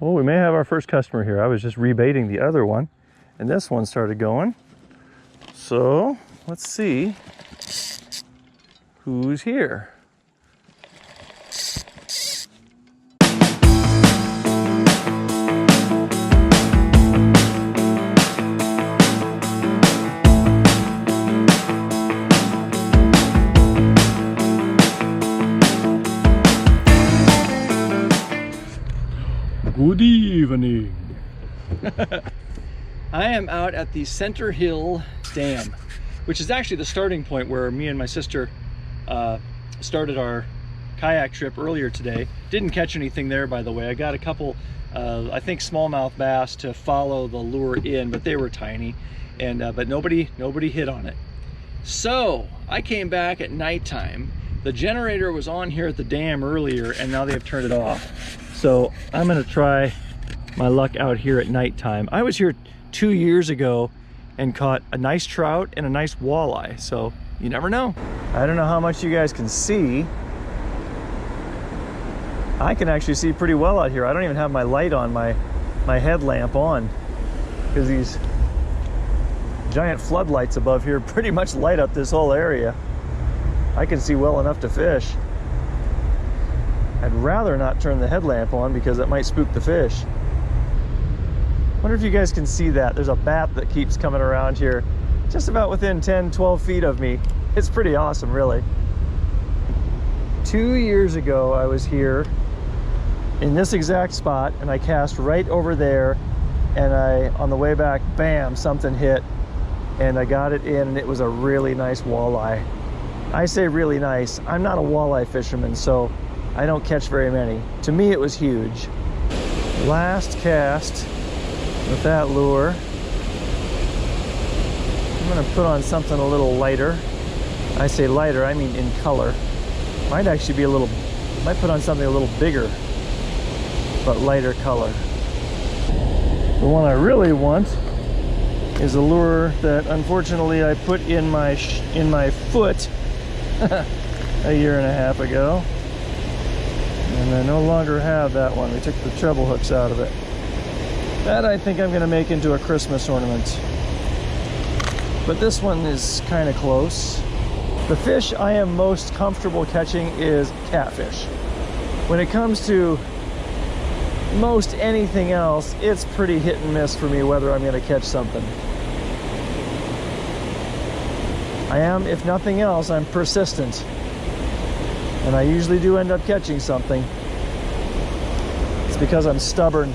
Well, we may have our first customer here. I was just rebaiting the other one, and this one started going. So let's see who's here. Good evening. I am out at the Center Hill Dam, which is actually the starting point where me and my sister started our kayak trip earlier today. Didn't catch anything there, by the way. I got a couple, I think smallmouth bass to follow the lure in, but they were tiny, and but nobody hit on it. So I came back at nighttime. The generator was on here at the dam earlier, and now they've turned it off. So I'm gonna try my luck out here at nighttime. I was here 2 years ago and caught a nice trout and a nice walleye, so you never know. I don't know how much you guys can see. I can actually see pretty well out here. I don't even have my light on, my headlamp on, because these giant floodlights above here pretty much light up this whole area. I can see well enough to fish. I'd rather not turn the headlamp on because it might spook the fish. Wonder if you guys can see that. There's a bat that keeps coming around here just about within 10-12 feet of me. It's pretty awesome, really. 2 years ago I was here in this exact spot, and I cast right over there, and on the way back, bam, something hit, and I got it in, and it was a really nice walleye. I say really nice. I'm not a walleye fisherman, so I don't catch very many. To me, it was huge. Last cast with that lure. I'm gonna put on something a little lighter. I say lighter, I mean in color. Might actually be might put on something a little bigger, but lighter color. The one I really want is a lure that unfortunately I put in my foot a year and a half ago. And I no longer have that one. We took the treble hooks out of it. That I think I'm gonna make into a Christmas ornament. But this one is kind of close. The fish I am most comfortable catching is catfish. When it comes to most anything else, it's pretty hit and miss for me whether I'm gonna catch something. I am, if nothing else, I'm persistent. And I usually do end up catching something. It's because I'm stubborn.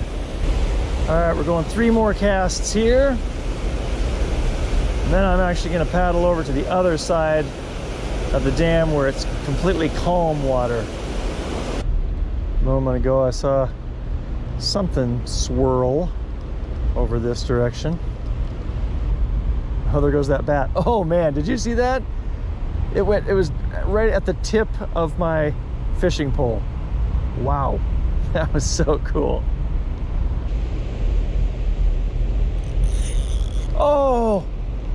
All right, we're going 3 more casts here. And then I'm actually gonna paddle over to the other side of the dam where it's completely calm water. A moment ago I saw something swirl over this direction. Oh, there goes that bat. Oh man, did you see that? It was right at the tip of my fishing pole. Wow, that was so cool. Oh,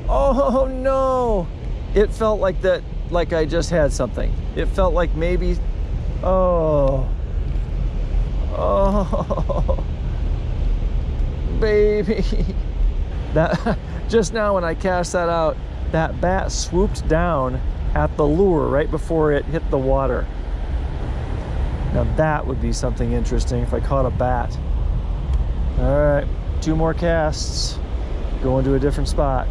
oh no. It felt like that, like I just had something. It felt like maybe, oh, baby. That, just now when I cast that out, that bat swooped down at the lure right before it hit the water. Now that would be something interesting if I caught a bat. All right, 2 more casts, going to a different spot.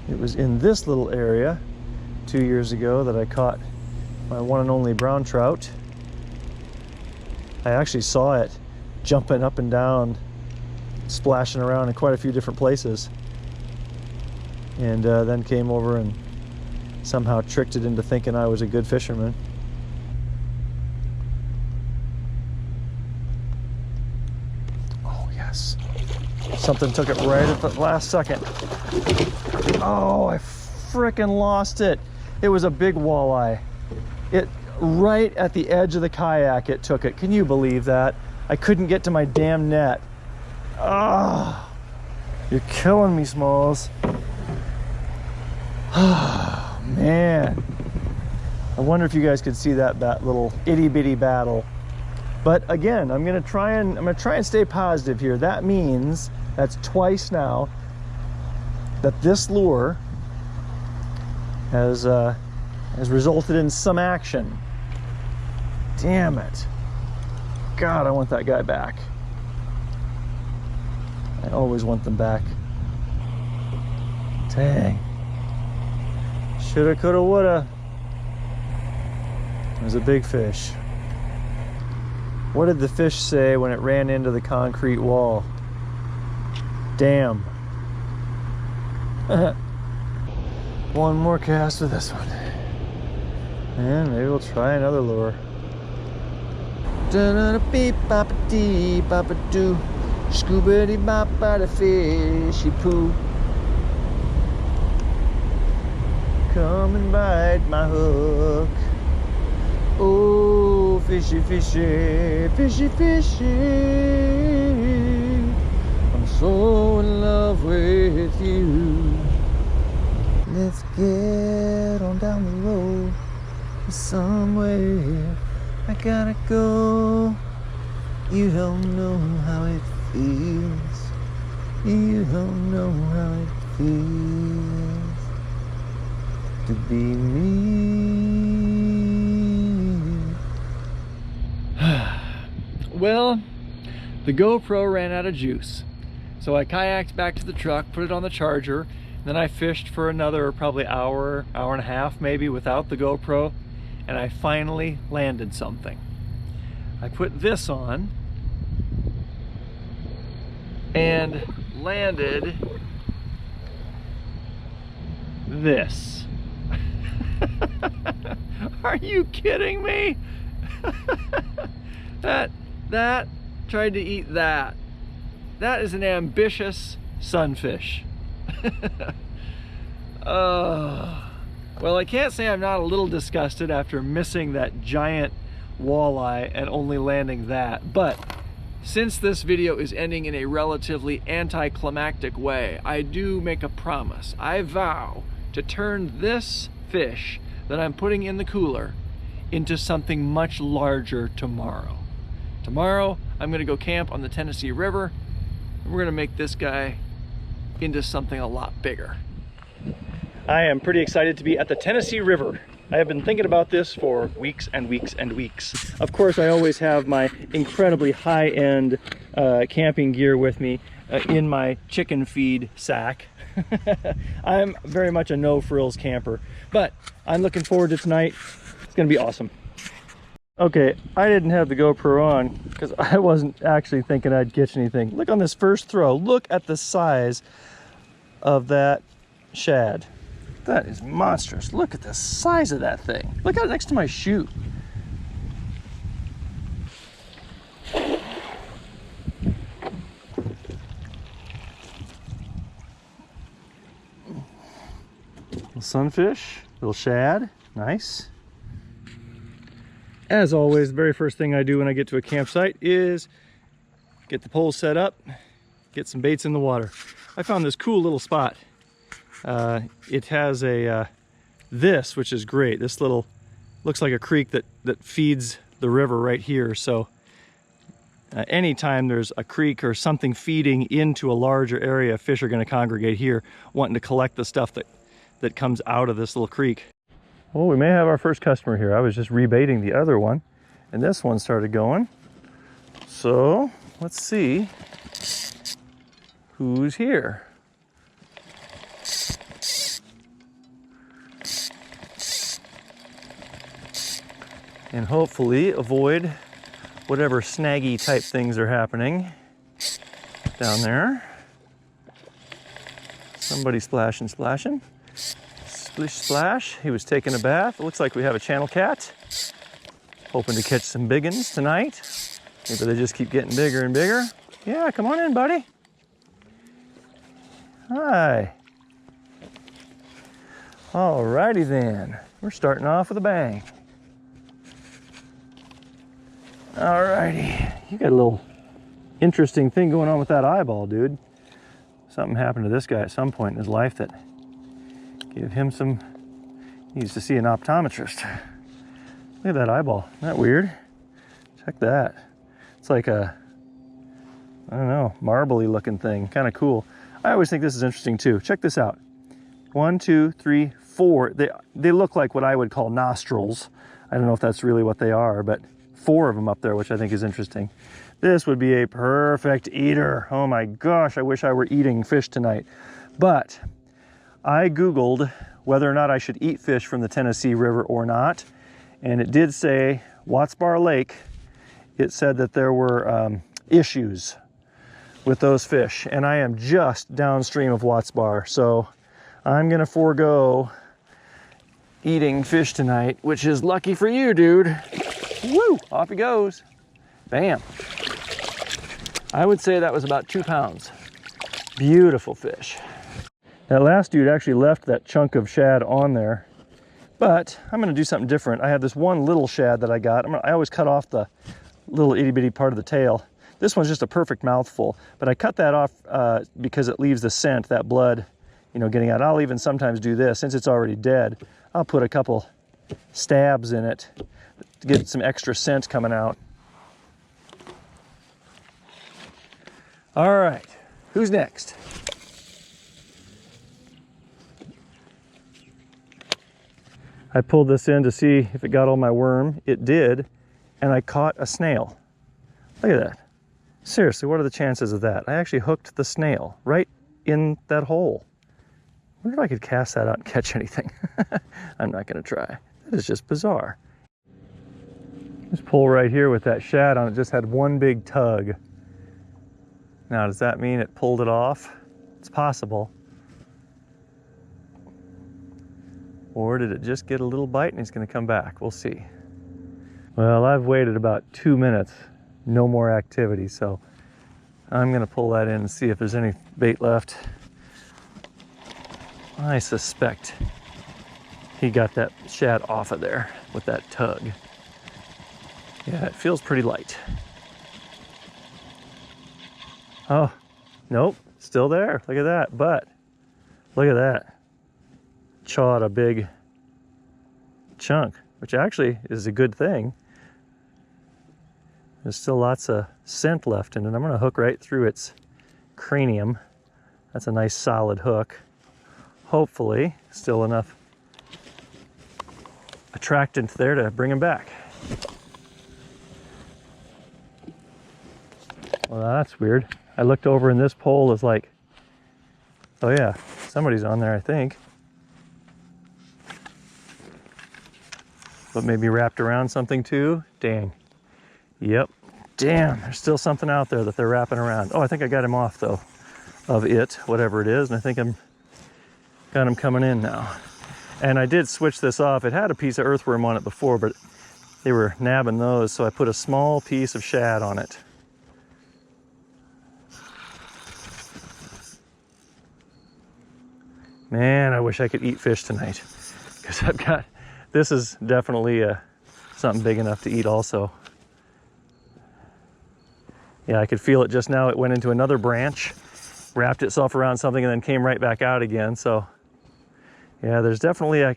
It was in this little area 2 years ago that I caught my one and only brown trout. I actually saw it jumping up and down, splashing around in quite a few different places, and then came over and somehow tricked it into thinking I was a good fisherman. Oh yes, something took it right at the last second. Oh, I frickin' lost it. It was a big walleye. It right at the edge of the kayak, it took it. Can you believe that? I couldn't get to my damn net. Ah, you're killing me, Smalls. Oh, man. I wonder if you guys could see that little itty-bitty battle But again, I'm gonna try and stay positive here. That means that's twice now that this lure has resulted in some action. Damn it. God, I want that guy back. I always want them back. Dang. Shoulda, coulda, woulda. It was a big fish. What did the fish say when it ran into the concrete wall? Damn. One more cast with this one. And maybe we'll try another lure. Beep bop dee bop doo, scuba bop da fishy poo. Come and bite my hook. Oh, fishy, fishy, fishy, fishy. I'm so in love with you. Let's get on down the road somewhere. I gotta go. You don't know how it feels. You don't know how it feels to be me. Well, the GoPro ran out of juice. So I kayaked back to the truck, put it on the charger, and then I fished for another probably hour, hour and a half maybe without the GoPro, and I finally landed something. I put this on and landed this. Are you kidding me? That tried to eat that. That is an ambitious sunfish. Well, I can't say I'm not a little disgusted after missing that giant walleye and only landing that, but since this video is ending in a relatively anticlimactic way, I do make a promise. I vow to turn this fish that I'm putting in the cooler into something much larger tomorrow. Tomorrow, I'm gonna go camp on the Tennessee River, and we're gonna make this guy into something a lot bigger. I am pretty excited to be at the Tennessee River. I have been thinking about this for weeks and weeks and weeks. Of course, I always have my incredibly high-end camping gear with me in my chicken feed sack. I'm very much a no-frills camper, but I'm looking forward to tonight. It's gonna be awesome. Okay, I didn't have the GoPro on because I wasn't actually thinking I'd catch anything. Look on this first throw. Look at the size of that shad. That is monstrous. Look at the size of that thing. Look at it next to my shoe. Little sunfish, little shad, nice. As always, the very first thing I do when I get to a campsite is get the pole set up, get some baits in the water. I found this cool little spot. It has a this, which is great. This little looks like a creek that feeds the river right here. So anytime there's a creek or something feeding into a larger area, fish are going to congregate here, wanting to collect the stuff that comes out of this little creek. Well, we may have our first customer here. I was just rebaiting the other one, and this one started going. So let's see who's here. And hopefully avoid whatever snaggy type things are happening down there. Somebody splashing. Splish splash. He was taking a bath. It looks like we have a channel cat. Hoping to catch some big ones tonight. Maybe they just keep getting bigger and bigger. Yeah, come on in, buddy. Hi. Alrighty then. We're starting off with a bang. Alrighty. You got a little interesting thing going on with that eyeball, dude. Something happened to this guy at some point in his life that gave him some, needs to see an optometrist. Look at that eyeball, isn't that weird? Check that. It's like a, I don't know, marbly looking thing. Kind of cool. I always think this is interesting too. Check this out. 1, 2, 3, 4. They look like what I would call nostrils. I don't know if that's really what they are, but 4 of them up there, which I think is interesting. This would be a perfect eater. Oh my gosh, I wish I were eating fish tonight. But I Googled whether or not I should eat fish from the Tennessee River or not. And it did say, Watts Bar Lake, it said that there were issues with those fish. And I am just downstream of Watts Bar. So I'm gonna forego eating fish tonight, which is lucky for you, dude. Woo, off he goes. Bam. I would say that was about 2 pounds. Beautiful fish. That last dude actually left that chunk of shad on there, but I'm gonna do something different. I have this one little shad that I got. I always cut off the little itty bitty part of the tail. This one's just a perfect mouthful, but I cut that off because it leaves the scent, that blood, you know, getting out. I'll even sometimes do this, since it's already dead, I'll put a couple stabs in it to get some extra scent coming out. All right, who's next? I pulled this in to see if it got all my worm. It did, and I caught a snail. Look at that. Seriously, what are the chances of that? I actually hooked the snail right in that hole. I wonder if I could cast that out and catch anything. I'm not gonna try. That is just bizarre. This pole right here with that shad on it just had one big tug. Now, does that mean it pulled it off? It's possible. Or did it just get a little bite and he's gonna come back? We'll see. Well, I've waited about 2 minutes, no more activity, so I'm gonna pull that in and see if there's any bait left. I suspect he got that shad off of there with that tug. Yeah, it feels pretty light. Oh, nope, still there. Look at that, but look at that. Chawed a big chunk, which actually is a good thing. There's still lots of scent left in it. I'm gonna hook right through its cranium. That's a nice solid hook. Hopefully, still enough attractant there to bring him back. Well, that's weird. I looked over and this pole is like, oh yeah, somebody's on there, I think. But maybe wrapped around something too? Dang. Yep. Damn, there's still something out there that they're wrapping around. Oh, I think I got him off though, of it, whatever it is, and I think got him coming in now. And I did switch this off. It had a piece of earthworm on it before, but they were nabbing those, so I put a small piece of shad on it. Man, I wish I could eat fish tonight, because I've got, this is definitely something big enough to eat also. Yeah, I could feel it just now. It went into another branch, wrapped itself around something, and then came right back out again. So yeah, there's definitely a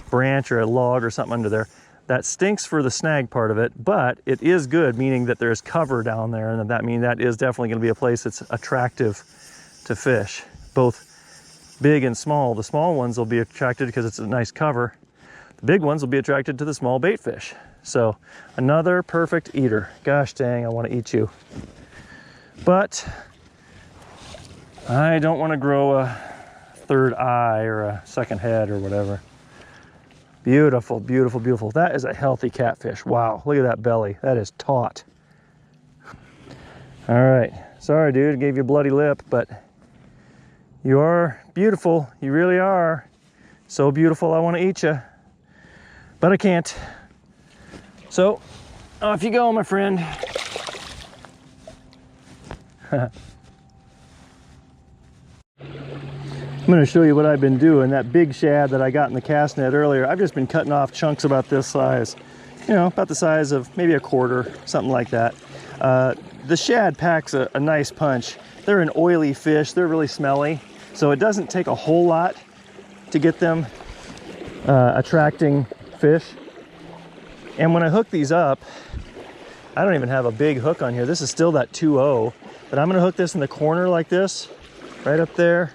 branch or a log or something under there. That stinks for the snag part of it, but it is good, meaning that there's cover down there, and that means that is definitely going to be a place that's attractive to fish, both big and small. The small ones will be attracted because it's a nice cover. The big ones will be attracted to the small bait fish. So another perfect eater. Gosh dang, I want to eat you. But I don't want to grow a third eye or a second head or whatever. Beautiful, beautiful, beautiful. That is a healthy catfish. Wow, look at that belly. That is taut. All right, sorry dude, I gave you a bloody lip, but you are beautiful. You really are. So beautiful, I want to eat you. But I can't. So, off you go, my friend. I'm going to show you what I've been doing. That big shad that I got in the cast net earlier, I've just been cutting off chunks about this size. You know, about the size of maybe a quarter, something like that. The shad packs a nice punch. They're an oily fish. They're really smelly. So it doesn't take a whole lot to get them attracting fish. And when I hook these up, I don't even have a big hook on here. This is still that 2-0, but I'm gonna hook this in the corner like this, right up there,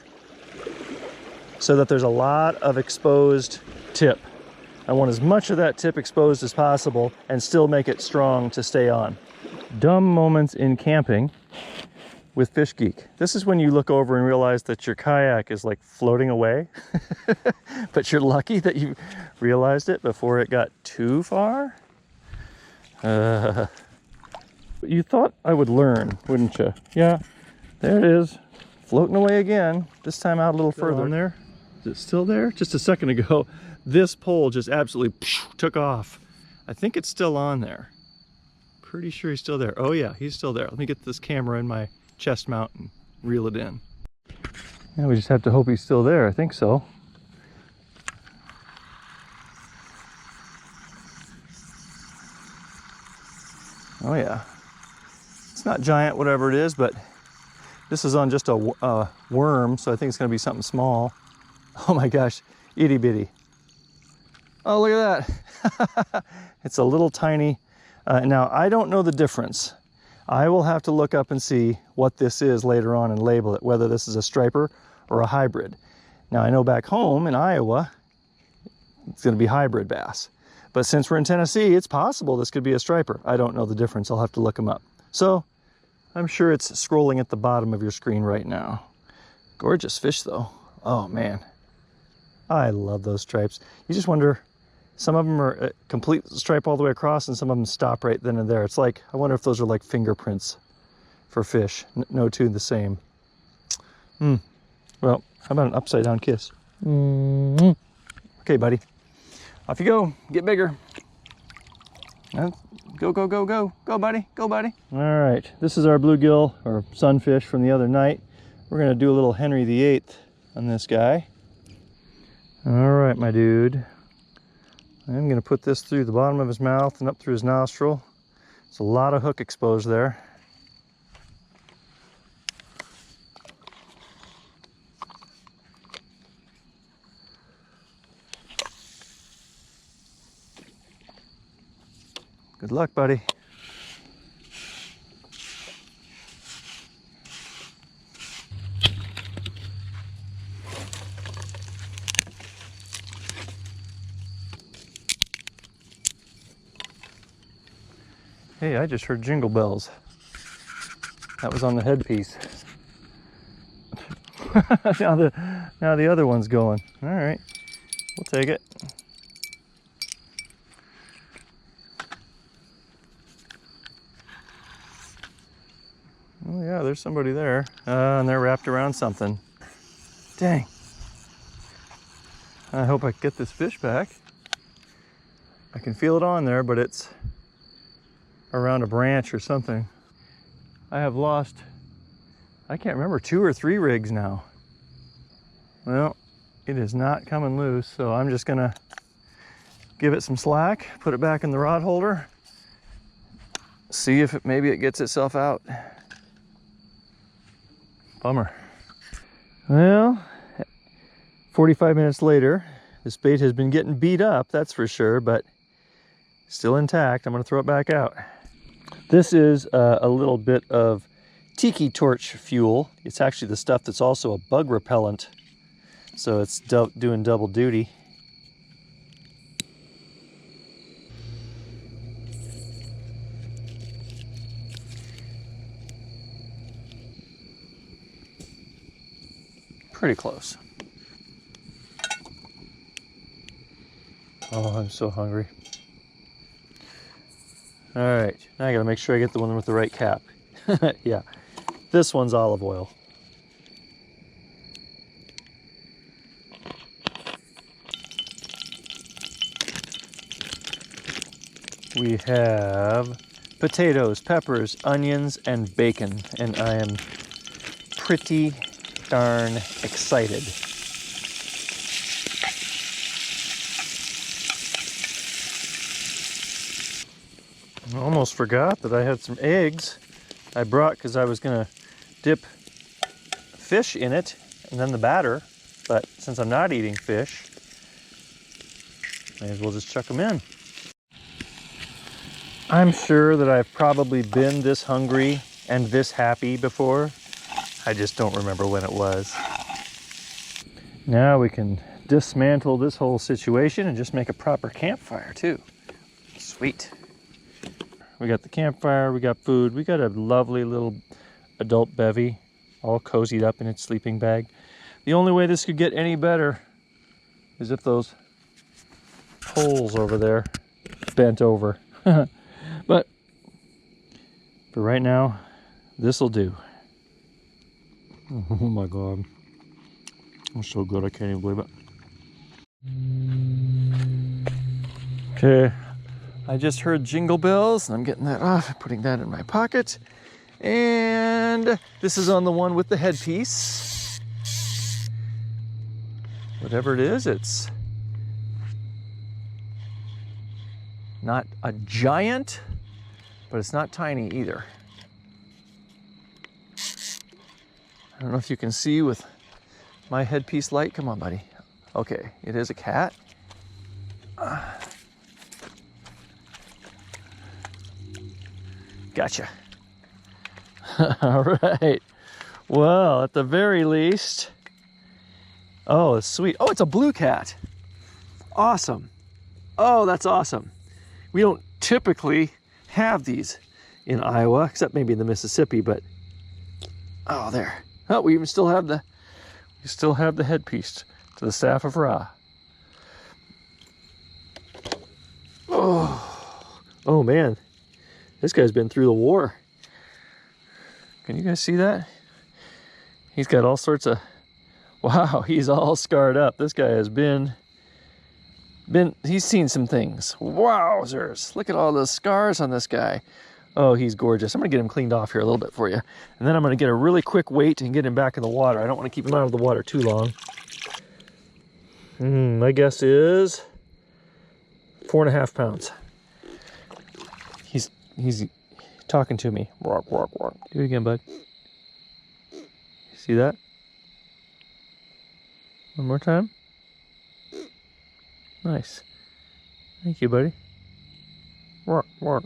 so that there's a lot of exposed tip. I want as much of that tip exposed as possible and still make it strong to stay on. Dumb moments in camping with Fish Geek. This is when you look over and realize that your kayak is like floating away, but you're lucky that you realized it before it got too far. You thought I would learn, wouldn't you? Yeah, there it is, floating away again, this time out a little further. On there? Is it still there? Just a second ago, this pole just absolutely took off. I think it's still on there. Pretty sure he's still there. Oh yeah, he's still there. Let me get this camera in my chest mount and reel it in. Yeah, we just have to hope he's still there. I think so. Oh yeah. It's not giant, whatever it is, but this is on just a worm, so I think it's gonna be something small. Oh my gosh, itty bitty. Oh, look at that. It's a little tiny. Now, I don't know the difference. I will have to look up and see what this is later on and label it, whether this is a striper or a hybrid. Now, I know back home in Iowa, it's going to be hybrid bass. But since we're in Tennessee, it's possible this could be a striper. I don't know the difference. I'll have to look them up. So, I'm sure it's scrolling at the bottom of your screen right now. Gorgeous fish, though. Oh, man. I love those stripes. You just wonder, some of them are a complete stripe all the way across and some of them stop right then and there. It's like, I wonder if those are like fingerprints for fish. No two the same. Well, how about an upside down kiss? Okay, buddy. Off you go. Get bigger. Go, go, go, go. Go, buddy. Go, buddy. All right. This is our bluegill or sunfish from the other night. We're going to do a little Henry VIII on this guy. All right, my dude. I'm going to put this through the bottom of his mouth and up through his nostril. There's a lot of hook exposed there. Good luck, buddy. Hey, I just heard jingle bells. That was on the headpiece. now the other one's going. All right, we'll take it. Oh yeah, there's somebody there. And they're wrapped around something. Dang. I hope I can get this fish back. I can feel it on there, but it's around a branch or something. I have lost, I can't remember, 2 or 3 rigs now. Well, it is not coming loose, so I'm just gonna give it some slack, put it back in the rod holder, see if maybe it gets itself out. Bummer. Well, 45 minutes later, this bait has been getting beat up, that's for sure, but still intact. I'm gonna throw it back out. This is a little bit of tiki torch fuel. It's actually the stuff that's also a bug repellent, so it's doing double duty. Pretty close. Oh, I'm so hungry. All right, now I gotta make sure I get the one with the right cap. Yeah, this one's olive oil. We have potatoes, peppers, onions, and bacon, and I am pretty darn excited. I almost forgot that I had some eggs I brought because I was gonna dip fish in it and then the batter, but since I'm not eating fish, may as well just chuck them in. I'm sure that I've probably been this hungry and this happy before. I just don't remember when it was. Now we can dismantle this whole situation and just make a proper campfire too. Sweet. We got the campfire, we got food, we got a lovely little adult bevy all cozied up in its sleeping bag. The only way this could get any better is if those poles over there bent over. But for right now, this'll do. Oh my God. It's so good, I can't even believe it. Okay, I just heard jingle bells and I'm getting that off, putting that in my pocket. And this is on the one with the headpiece. Whatever it is, it's not a giant, but it's not tiny either. I don't know if you can see with my headpiece light. Come on, buddy. Okay, it is a cat. Gotcha. All right. Well, at the very least, oh, it's sweet. Oh, it's a blue cat. Awesome. Oh, that's awesome. We don't typically have these in Iowa, except maybe in the Mississippi, but oh, there. Oh, we even still have the headpiece to the staff of Ra. Oh man, this guy's been through the war. Can you guys see that? He's got all sorts of, wow, he's all scarred up. This guy has he's seen some things. Wowzers, look at all the scars on this guy. Oh, he's gorgeous. I'm gonna get him cleaned off here a little bit for you. And then I'm gonna get a really quick weight and get him back in the water. I don't wanna keep him out of the water too long. My guess is 4.5 pounds. He's talking to me. Walk, walk, walk. Do it again, bud. See that? One more time. Nice. Thank you, buddy. Walk, walk.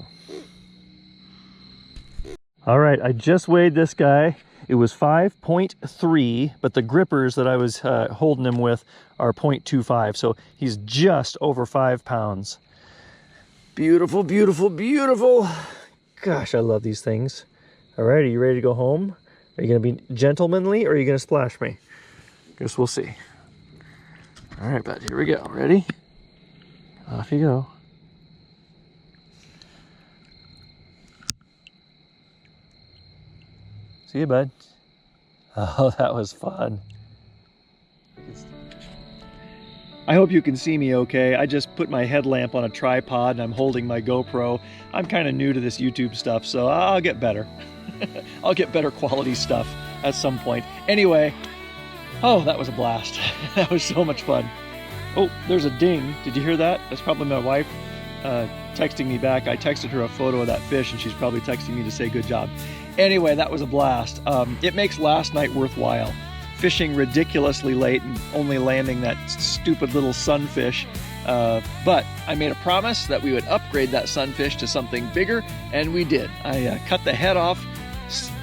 All right, I just weighed this guy. It was 5.3, but the grippers that I was holding him with are 0.25, so he's just over 5 pounds. Beautiful, beautiful, beautiful. Gosh, I love these things. All right, are you ready to go home? Are you gonna be gentlemanly or are you gonna splash me? Guess we'll see. All right, bud, here we go. Ready? Off you go. See you, bud. Oh, that was fun. I hope you can see me okay. I just put my headlamp on a tripod and I'm holding my GoPro. I'm kind of new to this YouTube stuff, so I'll get better. I'll get better quality stuff at some point. Anyway, oh, that was a blast. That was so much fun. Oh, there's a ding. Did you hear that? That's probably my wife texting me back. I texted her a photo of that fish and she's probably texting me to say good job. Anyway, that was a blast. It makes last night worthwhile. Fishing ridiculously late and only landing that stupid little sunfish. But I made a promise that we would upgrade that sunfish to something bigger, and we did. I cut the head off,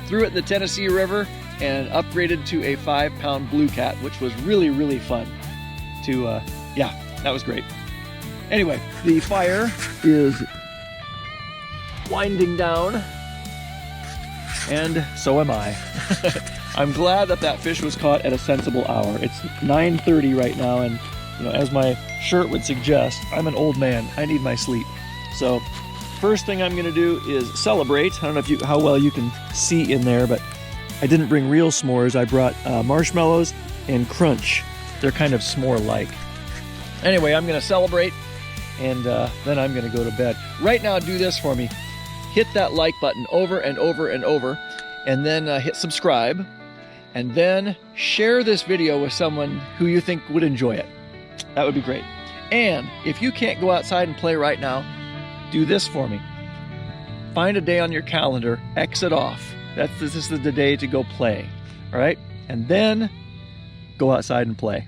threw it in the Tennessee River, and upgraded to a 5-pound blue cat, which was really, really fun. Yeah, that was great. Anyway, the fire is winding down, and so am I. I'm glad that that fish was caught at a sensible hour. It's 9:30 right now, and you know, as my shirt would suggest, I'm an old man. I need my sleep. So first thing I'm gonna do is celebrate. I don't know how well you can see in there, but I didn't bring real s'mores. I brought marshmallows and crunch. They're kind of s'more-like. Anyway, I'm gonna celebrate, and then I'm gonna go to bed. Right now, do this for me. Hit that like button over and over and over, and then hit subscribe. And then share this video with someone who you think would enjoy it. That would be great. And if you can't go outside and play right now, do this for me. Find a day on your calendar, X it off. This is the day to go play, all right? And then go outside and play.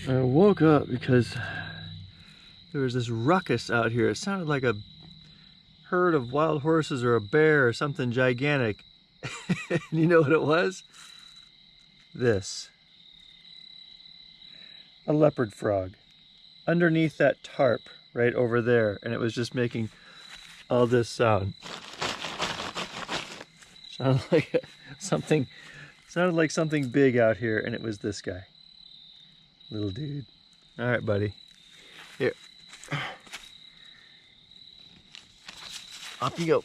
I woke up because there was this ruckus out here. It sounded like a herd of wild horses or a bear or something gigantic. And you know what it was? This. A leopard frog. Underneath that tarp right over there. And it was just making all this sound. Sounded like something big out here, and it was this guy. Little dude. All right, buddy. Here. Up you go.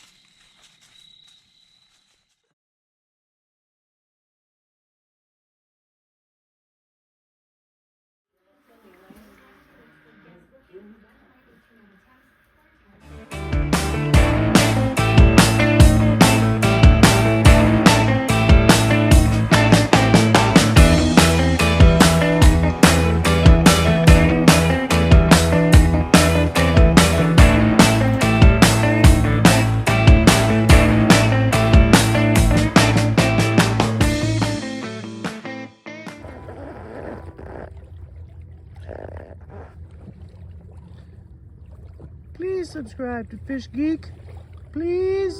Please subscribe to Fish Geek. Please.